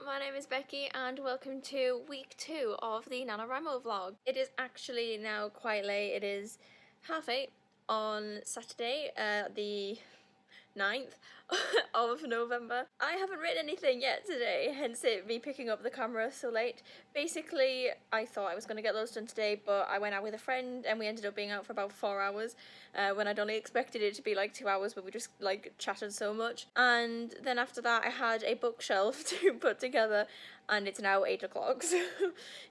my name is Becky and welcome to week 2 of the NaNoWriMo vlog. It is actually now quite late. It is 8:30 on Saturday, the 9th of November. I haven't written anything yet today, hence it me picking up the camera so late. Basically, I thought I was going to get loads done today, but I went out with a friend and we ended up being out for about 4 hours when I'd only expected it to be like 2 hours, but we just like chatted so much. And then after that I had a bookshelf to put together and it's now 8 o'clock, so,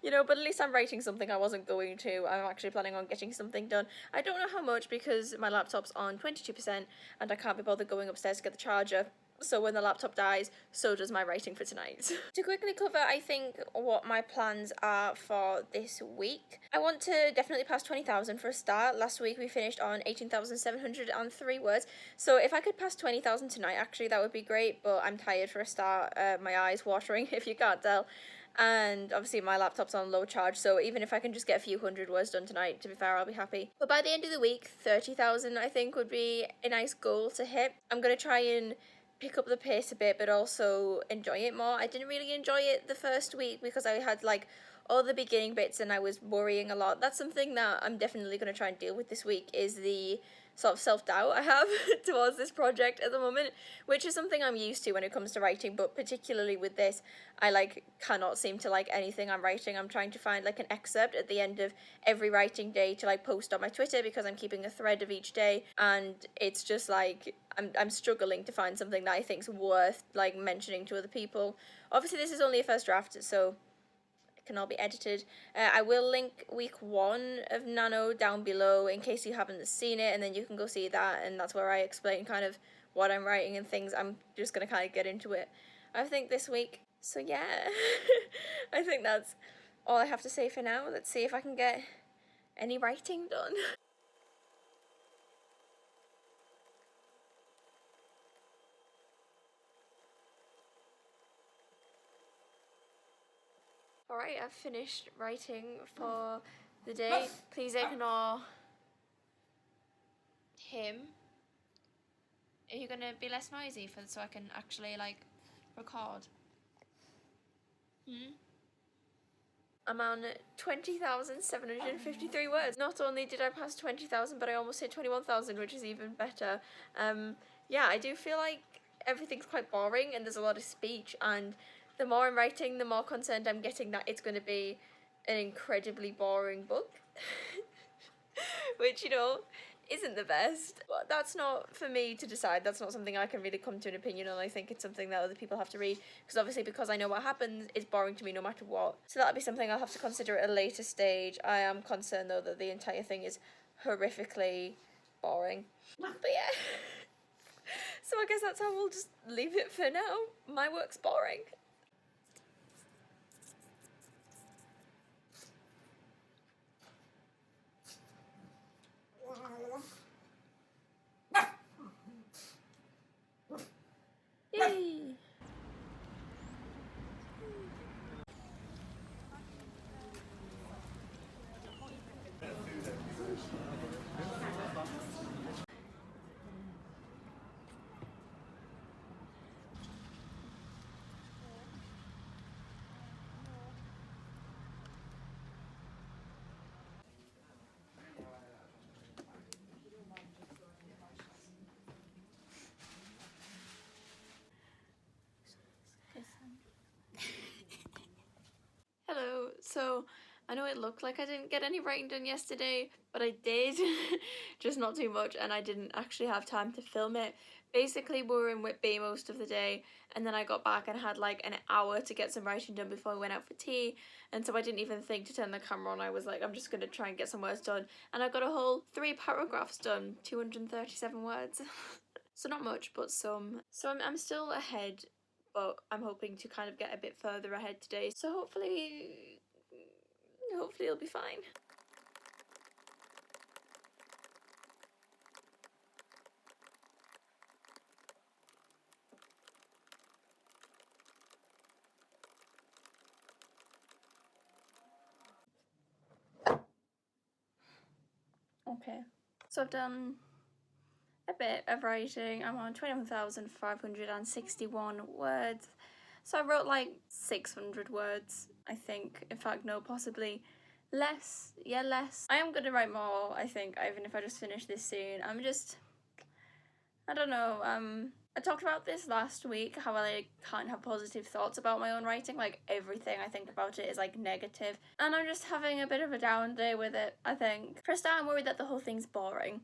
you know, but at least I'm writing something I wasn't going to. I'm actually planning on getting something done. I don't know how much because my laptop's on 22% and I can't be bothered going upstairs to get the charger. So when the laptop dies, so does my writing for tonight. To quickly cover, I think, what my plans are for this week. I want to definitely pass 20,000 for a start. Last week we finished on 18,703 words. So if I could pass 20,000 tonight, actually, that would be great. But I'm tired for a start. My eyes watering, if you can't tell. And obviously my laptop's on low charge, so even if I can just get a few hundred words done tonight, to be fair, I'll be happy. But by the end of the week, 30,000 I think would be a nice goal to hit. I'm going to try and pick up the pace a bit, but also enjoy it more. I didn't really enjoy it the first week because I had like all the beginning bits and I was worrying a lot. That's something that I'm definitely going to try and deal with this week, is the sort of self-doubt I have towards this project at the moment, which is something I'm used to when it comes to writing, but particularly with this, I like cannot seem to like anything I'm writing. I'm trying to find like an excerpt at the end of every writing day to like post on my Twitter because I'm keeping a thread of each day, and it's just like I'm struggling to find something that I think's worth like mentioning to other people. Obviously this is only a first draft, so can all be edited. I will link week 1 of Nano down below in case you haven't seen it, and then you can go see that, and that's where I explain kind of what I'm writing and things. I'm just going to kind of get into it, I think, this week. So yeah, I think that's all I have to say for now. Let's see if I can get any writing done. Alright, I've finished writing for the day. Please ignore him. Are you gonna be less noisy so I can actually like record? I'm on 20,753 words. Not only did I pass 20,000, but I almost hit 21,000, which is even better. Yeah, I do feel like everything's quite boring and there's a lot of speech, and the more I'm writing, the more concerned I'm getting that it's going to be an incredibly boring book. Which, you know, isn't the best. But that's not for me to decide. That's not something I can really come to an opinion on. I think it's something that other people have to read, because obviously because I know what happens, it's boring to me no matter what. So that'll be something I'll have to consider at a later stage. I am concerned though that the entire thing is horrifically boring. But yeah. So I guess that's how we'll just leave it for now. My work's boring. Yay! Hello. So I know it looked like I didn't get any writing done yesterday, but I did, just not too much, and I didn't actually have time to film it. Basically, we were in Whitby most of the day, and then I got back and had like an hour to get some writing done before we went out for tea, and so I didn't even think to turn the camera on. I was like, I'm just going to try and get some words done, and I got a whole 3 paragraphs done, 237 words. So not much, but some. So I'm still ahead, but I'm hoping to kind of get a bit further ahead today, so hopefully it'll be fine. Okay, so I've done a bit of writing. I'm on 21,561 words. So I wrote like 600 words, I think. In fact, no, possibly less. Yeah, less. I am gonna write more, I think, even if I just finish this soon. I don't know, I talked about this last week, how I can't have positive thoughts about my own writing. Like, everything I think about it is like negative. And I'm just having a bit of a down day with it, I think. For a start, I'm worried that the whole thing's boring,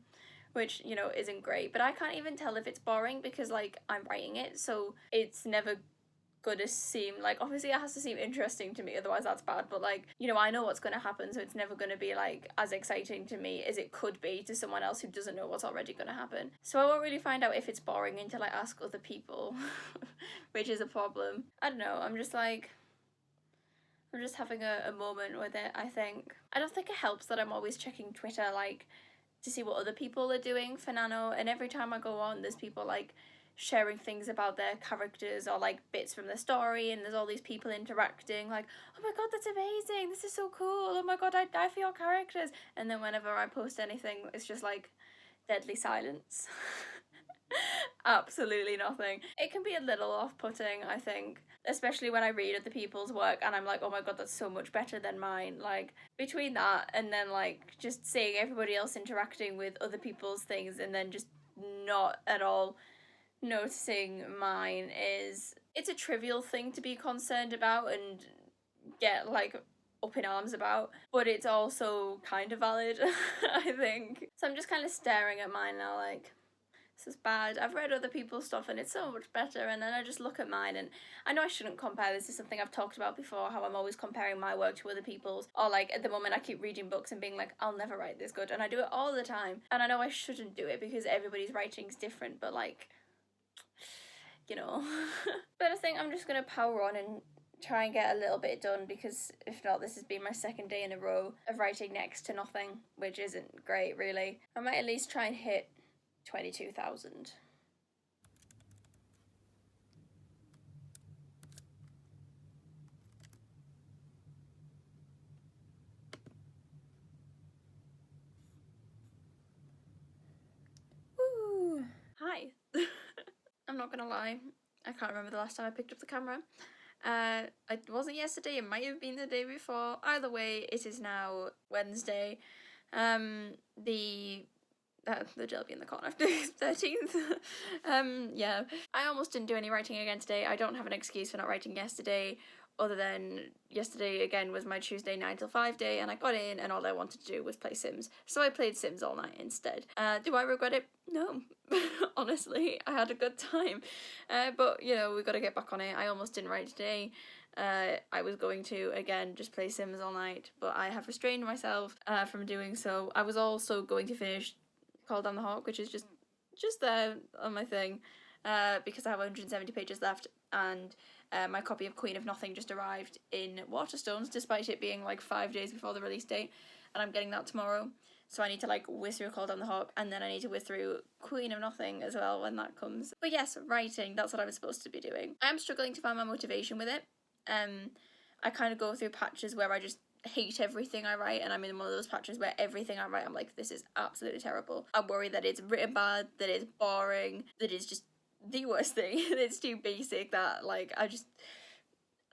which, you know, isn't great. But I can't even tell if it's boring because, like, I'm writing it, so it's never gonna seem like, obviously it has to seem interesting to me, otherwise that's bad, but like, you know, I know what's gonna happen, so it's never gonna be like as exciting to me as it could be to someone else who doesn't know what's already gonna happen. So I won't really find out if it's boring until I ask other people, which is a problem. I don't know, I'm just having a moment with it, I think. I don't think it helps that I'm always checking Twitter, like, to see what other people are doing for Nano, and every time I go on, there's people like sharing things about their characters or like bits from the story, and there's all these people interacting like, oh my god, that's amazing, this is so cool, oh my god, I'd die for your characters. And then whenever I post anything, it's just like deadly silence. Absolutely nothing. It can be a little off-putting, I think, especially when I read other people's work and I'm like, oh my god, that's so much better than mine. Like, between that and then like just seeing everybody else interacting with other people's things and then just not at all noticing mine, it's a trivial thing to be concerned about and get like up in arms about, but it's also kind of valid. I think. So I'm just kind of staring at mine now like, this is bad. I've read other people's stuff and it's so much better, and then I just look at mine, and I know I shouldn't compare. This is something I've talked about before, how I'm always comparing my work to other people's, or like at the moment I keep reading books and being like, I'll never write this good, and I do it all the time, and I know I shouldn't do it because everybody's writing's different, but like, you know. But I think I'm just gonna power on and try and get a little bit done, because if not, this has been my second day in a row of writing next to nothing, which isn't great really. I might at least try and hit 22,000. Woo! Hi. I'm not gonna lie, I can't remember the last time I picked up the camera. It wasn't yesterday, it might have been the day before. Either way, it is now Wednesday. There'll be in the corner after 13th. Yeah. I almost didn't do any writing again today. I don't have an excuse for not writing yesterday, other than yesterday again was my Tuesday 9 till 5 day, and I got in and all I wanted to do was play Sims. So I played Sims all night instead. Do I regret it? No. Honestly, I had a good time. But, you know, we got to get back on it. I almost didn't write today. I was going to, again, just play Sims all night, but I have restrained myself from doing so. I was also going to finish Call Down the Hawk, which is just there on my thing, because I have 170 pages left, and my copy of Queen of Nothing just arrived in Waterstones, despite it being like 5 days before the release date, and I'm getting that tomorrow. So I need to like whiz through Call Down the Hawk, and then I need to whiz through Queen of Nothing as well when that comes. But yes, writing, that's what I'm supposed to be doing. I am struggling to find my motivation with it. I kind of go through patches where I just hate everything I write, and I'm in one of those patches where everything I write I'm like, this is absolutely terrible. I'm worried that it's written bad, that it's boring, that it's just the worst thing. It's too basic, that like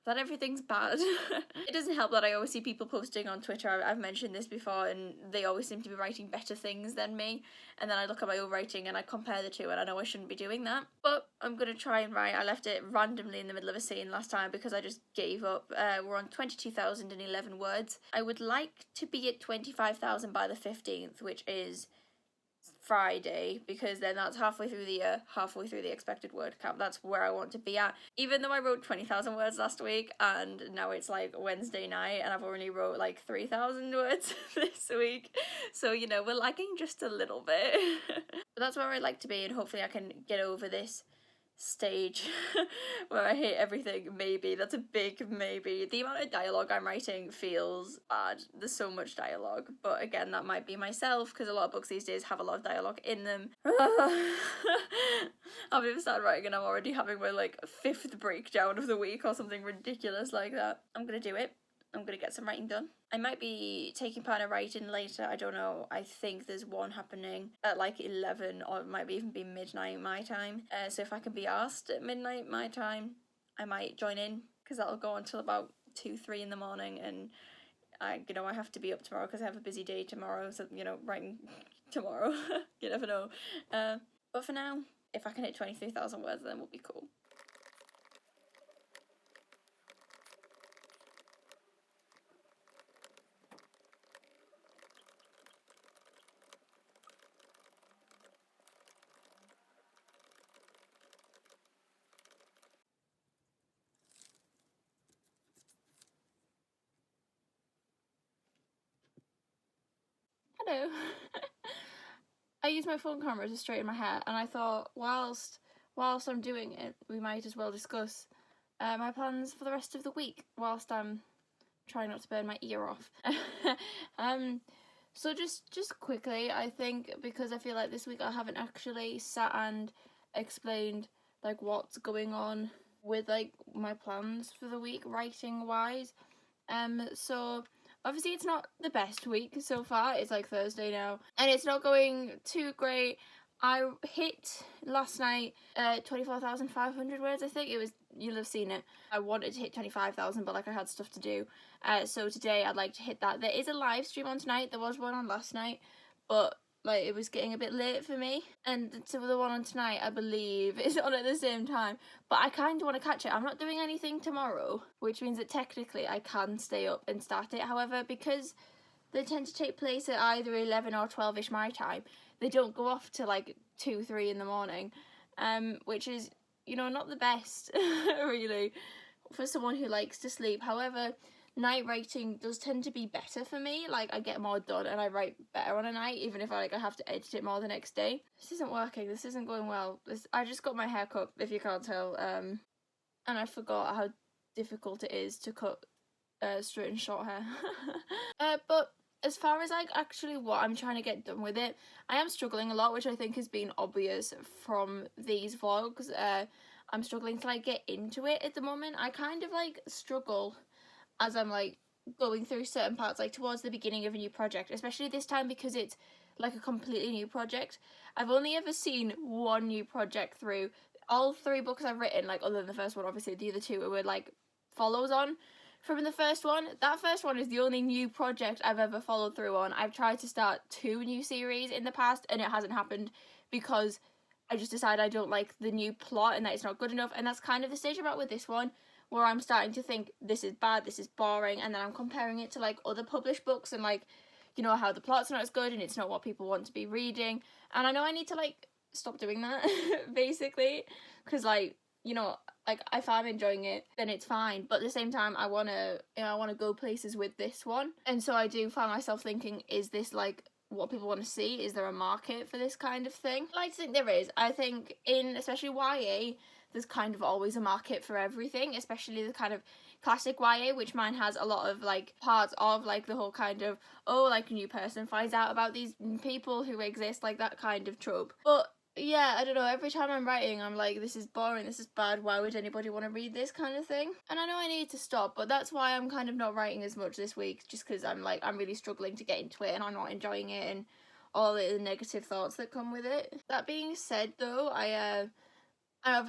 that everything's bad. It doesn't help that I always see people posting on Twitter, I've mentioned this before, and they always seem to be writing better things than me, and then I look at my own writing and I compare the two, and I know I shouldn't be doing that, but I'm gonna try and write. I left it randomly in the middle of a scene last time because I just gave up. We're on 22,011 words. I would like to be at 25,000 by the 15th, which is Friday, because then that's halfway through the year, halfway through the expected word count. That's where I want to be at. Even though I wrote 20,000 words last week, and now it's like Wednesday night and I've only wrote like 3,000 words this week, so you know, we're lagging just a little bit. But that's where I'd like to be, and hopefully I can get over this stage where I hate everything. Maybe that's a big maybe. The amount of dialogue I'm writing feels bad. There's so much dialogue, but again, that might be myself, because a lot of books these days have a lot of dialogue in them. I've even started writing and I'm already having my like 5th breakdown of the week or something ridiculous like that. I'm gonna do it. I'm gonna get some writing done. I might be taking part in a writing later, I don't know. I think there's one happening at like 11, or it might even be midnight my time. So if I can be asked at midnight my time, I might join in, because that'll go until about 2-3 in the morning, and I have to be up tomorrow because I have a busy day tomorrow, so writing tomorrow. You never know. But for now, if I can hit 23,000 words, then we'll be cool. Hello. I use my phone camera to straighten my hair, and I thought whilst I'm doing it, we might as well discuss my plans for the rest of the week whilst I'm trying not to burn my ear off. So just quickly, I think, because I feel like this week I haven't actually sat and explained like what's going on with like my plans for the week writing wise. So obviously it's not the best week so far. It's like Thursday now, and it's not going too great. I hit last night 24,500 words, I think. It was, you'll have seen it. I wanted to hit 25,000, but like I had stuff to do. So today I'd like to hit that. There is a live stream on tonight. There was one on last night, but like it was getting a bit late for me. And so the one on tonight, I believe, is on at the same time. But I kind of want to catch it. I'm not doing anything tomorrow, which means that technically I can stay up and start it. However, because they tend to take place at either 11 or 12ish my time, they don't go off to like 2-3 in the morning, which is, not the best really for someone who likes to sleep. However, night writing does tend to be better for me. Like I get more done and I write better on a night, even if I have to edit it more the next day. This isn't working. This isn't going well. I just got my hair cut, if you can't tell, and I forgot how difficult it is to cut straight and short hair. But as far as like actually what I'm trying to get done with it, I am struggling a lot, which I think has been obvious from these vlogs. I'm struggling to like get into it at the moment. I kind of like struggle as I'm like going through certain parts, like towards the beginning of a new project, especially this time because it's like a completely new project. I've only ever seen one new project through. All 3 books I've written, like other than the first one, obviously the other 2 were like follows on from the first one. That first one is the only new project I've ever followed through on. I've tried to start 2 new series in the past and it hasn't happened because I just decided I don't like the new plot and that it's not good enough. And that's kind of the stage I'm at with this one, where I'm starting to think this is bad, this is boring, and then I'm comparing it to like other published books and like, how the plot's not as good and it's not what people want to be reading. And I know I need to like stop doing that basically, because like, like if I'm enjoying it, then it's fine. But at the same time, I want to go places with this one. And so I do find myself thinking, is this like what people want to see? Is there a market for this kind of thing? I like to think there is. I think in especially YA, there's kind of always a market for everything, especially the kind of classic YA, which mine has a lot of like parts of like the whole kind of, oh, like a new person finds out about these people who exist, like that kind of trope. But yeah, I don't know, every time I'm writing I'm like, this is boring, this is bad, why would anybody want to read this kind of thing? And I know I need to stop, but that's why I'm kind of not writing as much this week, just because I'm really struggling to get into it and I'm not enjoying it and all the negative thoughts that come with it. That being said though,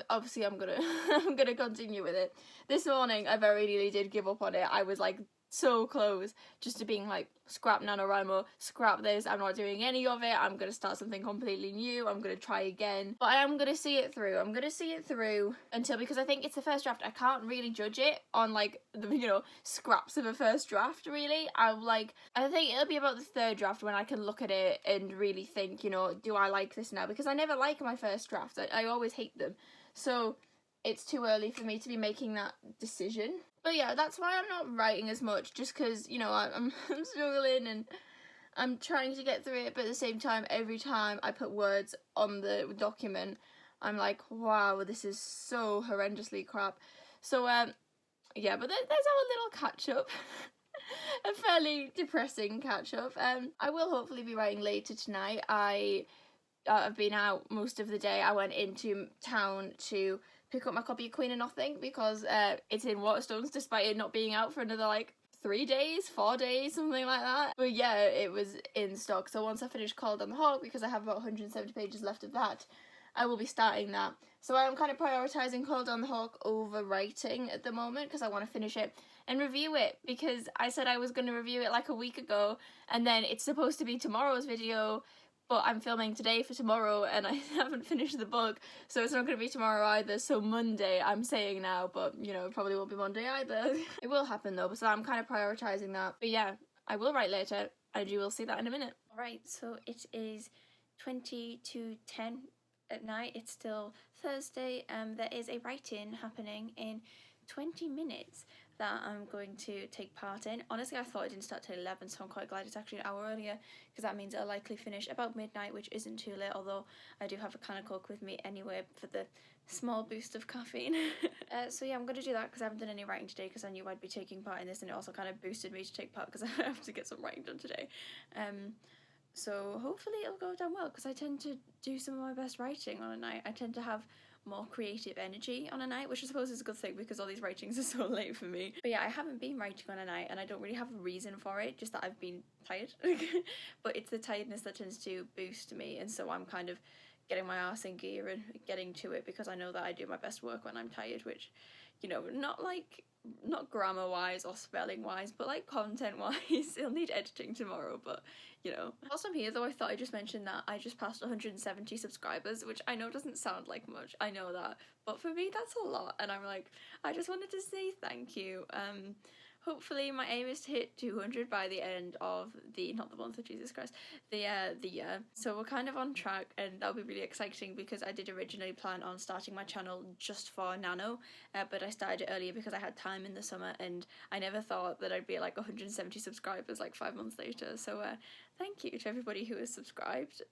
obviously I'm gonna continue with it. This morning I very nearly did give up on it. I was like so close just to being like, scrap NaNoWriMo, scrap this, I'm not doing any of it, I'm gonna start something completely new, I'm gonna try again. But I am gonna see it through. I'm gonna see it through until, because I think it's the first draft, I can't really judge it on like the scraps of a first draft really. I think it'll be about the 3rd draft when I can look at it and really think, do I like this now? Because I never like my first drafts. I always hate them. So it's too early for me to be making that decision. But yeah, that's why I'm not writing as much, just because, I'm struggling and I'm trying to get through it, but at the same time, every time I put words on the document, I'm like, wow, this is so horrendously crap. So, yeah, but there's our little catch-up. A fairly depressing catch-up. I will hopefully be writing later tonight. I've been out most of the day. I went into town to pick up my copy of Queen of Nothing because it's in Waterstones, despite it not being out for another like 3 days, 4 days, something like that. But yeah, it was in stock. So once I finish Called on the Hawk, because I have about 170 pages left of that, I will be starting that. So I'm kind of prioritising Cold on the Hawk over writing at the moment because I want to finish it and review it, because I said I was going to review it like a week ago, and then it's supposed to be tomorrow's video, but I'm filming today for tomorrow and I haven't finished the book, so it's not going to be tomorrow either. So Monday, I'm saying now, but you know, it probably won't be Monday either. It will happen though, so I'm kind of prioritising that. But yeah, I will write later and you will see that in a minute. Alright, so it is 20 to 10 at night. It's still Thursday. There is a write-in happening in 20 minutes that I'm going to take part in. Honestly, I thought it didn't start till 11, so I'm quite glad it's actually an hour earlier, because that means I'll likely finish about midnight, which isn't too late, although I do have a can of Coke with me anyway for the small boost of caffeine. So yeah, I'm going to do that because I haven't done any writing today, because I knew I'd be taking part in this, and it also kind of boosted me to take part because I have to get some writing done today. So hopefully it'll go down well, because I tend to do some of my best writing on a night. I tend to have more creative energy on a night, which I suppose is a good thing because all these writings are so late for me. But yeah, I haven't been writing on a night and I don't really have a reason for it, just that I've been tired. But it's the tiredness that tends to boost me, and so I'm kind of getting my arse in gear and getting to it, because I know that I do my best work when I'm tired, which, you know, not grammar wise or spelling wise, but like content wise. It'll need editing tomorrow, but you know. Whilst I'm here though, I thought I just mentioned that I just passed 170 subscribers, which I know doesn't sound like much, I know that, but for me that's a lot, and I'm like, I just wanted to say thank you. Hopefully my aim is to hit 200 by the end of not the month of Jesus Christ, the year. So we're kind of on track, and that'll be really exciting, because I did originally plan on starting my channel just for Nano, but I started it earlier because I had time in the summer, and I never thought that I'd be at like 170 subscribers like 5 months later. So thank you to everybody who has subscribed.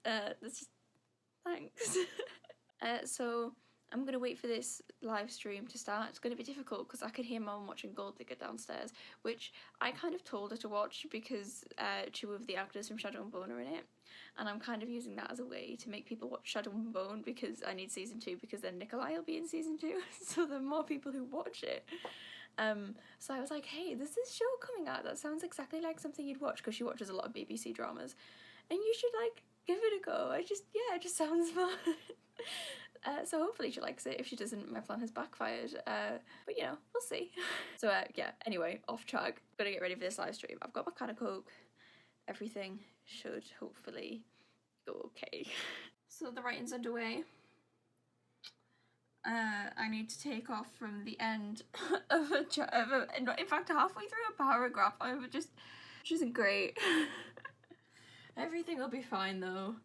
Thanks. So I'm going to wait for this live stream to start. It's going to be difficult because I can hear Mum watching Gold Digger downstairs, which I kind of told her to watch because 2 of the actors from Shadow and Bone are in it, and I'm kind of using that as a way to make people watch Shadow and Bone, because I need season 2, because then Nikolai will be in season 2, so there are more people who watch it. So I was like, hey, there's this show coming out that sounds exactly like something you'd watch, because she watches a lot of BBC dramas, and you should like give it a go. It just sounds fun. So hopefully she likes it. If she doesn't, my plan has backfired. But you know, we'll see. So yeah, anyway, off track. Gotta get ready for this live stream. I've got my can of Coke. Everything should hopefully go okay. So the writing's underway. I need to take off from the end of in fact, halfway through a paragraph. Which isn't great. Everything will be fine though.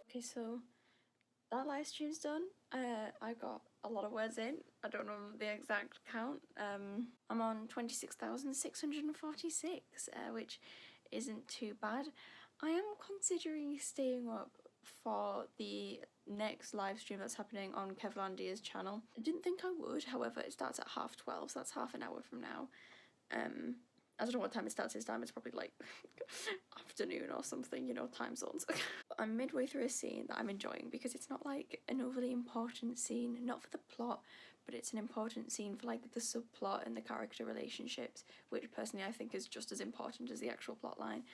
Okay, so that live stream's done. I got a lot of words in. I don't know the exact count. I'm on 26,646, which isn't too bad. I am considering staying up for the next live stream that's happening on Kevlandia's channel. I didn't think I would, however, it starts at 12:30, so that's half an hour from now. I don't know what time it starts this time, it's probably like afternoon or something, you know, time zones. But I'm midway through a scene that I'm enjoying, because it's not like an overly important scene, not for the plot, but it's an important scene for like the subplot and the character relationships, which personally I think is just as important as the actual plot line.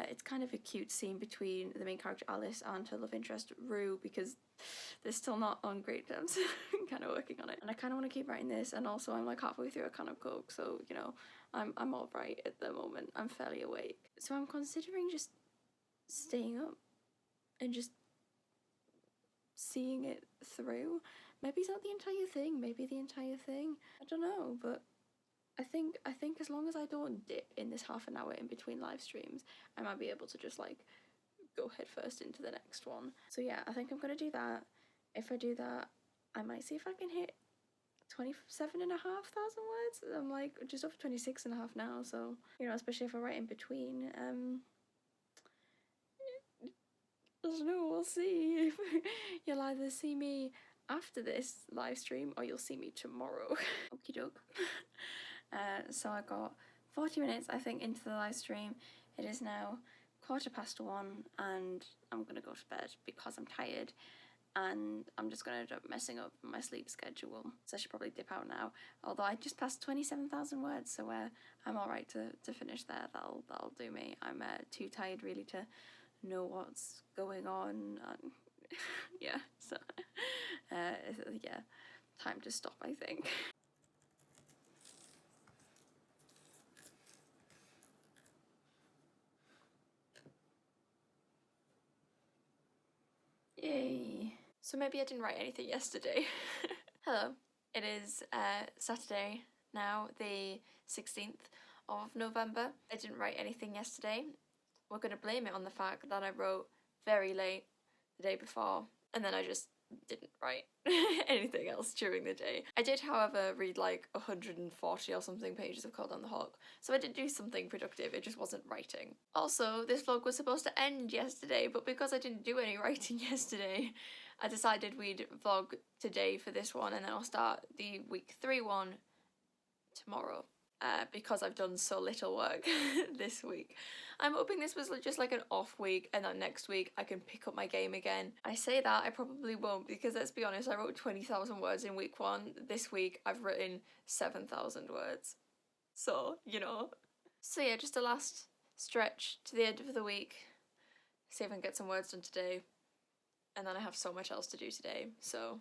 It's kind of a cute scene between the main character Alice and her love interest Rue, because they're still not on great terms. I'm kind of working on it, and I kind of want to keep writing this, and also I'm like halfway through a can of Coke, so you know, I'm all right at the moment. I'm fairly awake, so I'm considering just staying up and just seeing it through. Maybe it's not the entire thing, maybe the entire thing, I don't know, but I think as long as I don't dip in this half an hour in between live streams, I might be able to just like go head first into the next one. So yeah, I think I'm gonna do that. If I do that, I might see if I can hit 27,500 words. I'm like just over 26.5 now, so you know, especially if I write in between. I don't know, we'll see. You'll either see me after this live stream or you'll see me tomorrow. Okie doke. So I got 40 minutes I think into the live stream. It is now 1:15 and I'm gonna go to bed because I'm tired, and I'm just gonna end up messing up my sleep schedule, so I should probably dip out now. Although I just passed 27,000 words, so I'm alright to finish there. That'll do me. I'm too tired really to know what's going on, and yeah, so yeah, time to stop, I think. Yay. So maybe I didn't write anything yesterday. Hello, it is Saturday now, the 16th of November. I didn't write anything yesterday. We're going to blame it on the fact that I wrote very late the day before, and then I just didn't write anything else during the day. I did, however, read like 140 or something pages of Cold on the Hawk, so I did do something productive, it just wasn't writing. Also, this vlog was supposed to end yesterday, but because I didn't do any writing yesterday, I decided we'd vlog today for this one, and then I'll start the week 3 one tomorrow. Because I've done so little work this week. I'm hoping this was just like an off week, and that next week I can pick up my game again. I say that, I probably won't, because let's be honest, I wrote 20,000 words in week 1. This week I've written 7,000 words. So, you know. So yeah, just a last stretch to the end of the week. See if I can get some words done today. And then I have so much else to do today, so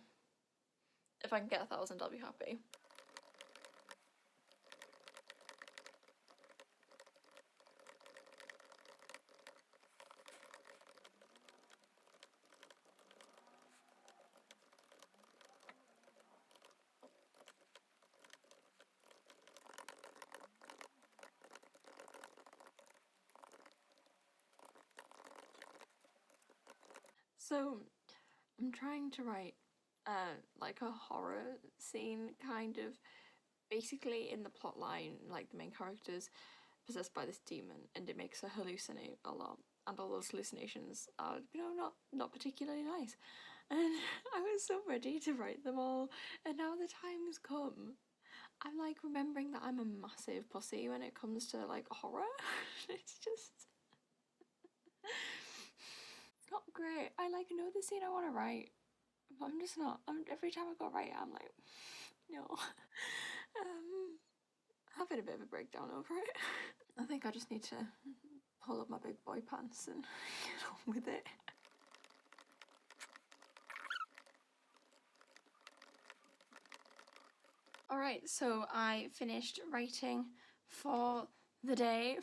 if I can get 1,000, I'll be happy. So, I'm trying to write like a horror scene, kind of. Basically, in the plot line, like the main character's possessed by this demon, and it makes her hallucinate a lot. And all those hallucinations are, you know, not particularly nice. And I was so ready to write them all, and now the time has come. I'm like remembering that I'm a massive pussy when it comes to like horror. It's just not great. I like know the scene I want to write, but I'm just not. Every time I go write it, I'm like, no. Having a bit of a breakdown over it. I think I just need to pull up my big boy pants and get on with it. Alright, so I finished writing for the day,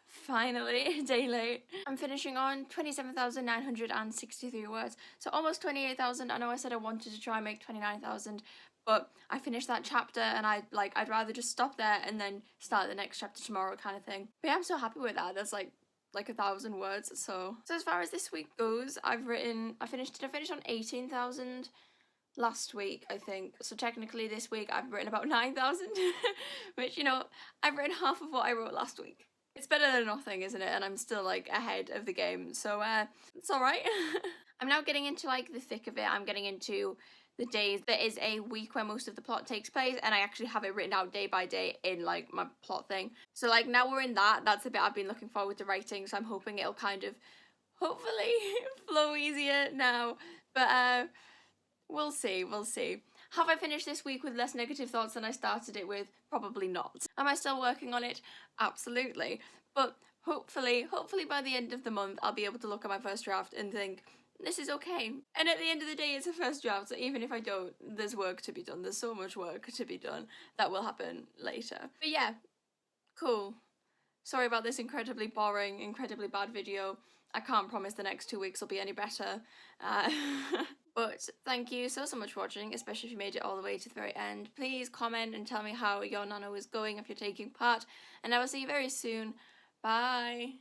finally, a day late. I'm finishing on 27,963 words, so almost 28,000. I know I said I wanted to try and make 29,000, but I finished that chapter and I'd rather just stop there and then start the next chapter tomorrow kind of thing. But yeah, I'm so happy with that. That's like 1,000 words. So as far as this week goes, I finished on 18,000 last week, I think. So technically this week I've written about 9,000, which, you know, I've written half of what I wrote last week. It's better than nothing, isn't it? And I'm still like ahead of the game, so it's alright. I'm now getting into like the thick of it. I'm getting into the days. There is a week where most of the plot takes place, and I actually have it written out day by day in like my plot thing. So like now we're in that. That's the bit I've been looking forward to writing, so I'm hoping it'll kind of hopefully flow easier now. But we'll see. Have I finished this week with less negative thoughts than I started it with? Probably not. Am I still working on it? Absolutely. But hopefully by the end of the month, I'll be able to look at my first draft and think, this is okay. And at the end of the day, it's a first draft, so even if I don't, there's work to be done. There's so much work to be done. That will happen later. But yeah, cool. Sorry about this incredibly boring, incredibly bad video. I can't promise the next 2 weeks will be any better. But thank you so much for watching, especially if you made it all the way to the very end. Please comment and tell me how your nano is going if you're taking part, and I will see you very soon. Bye!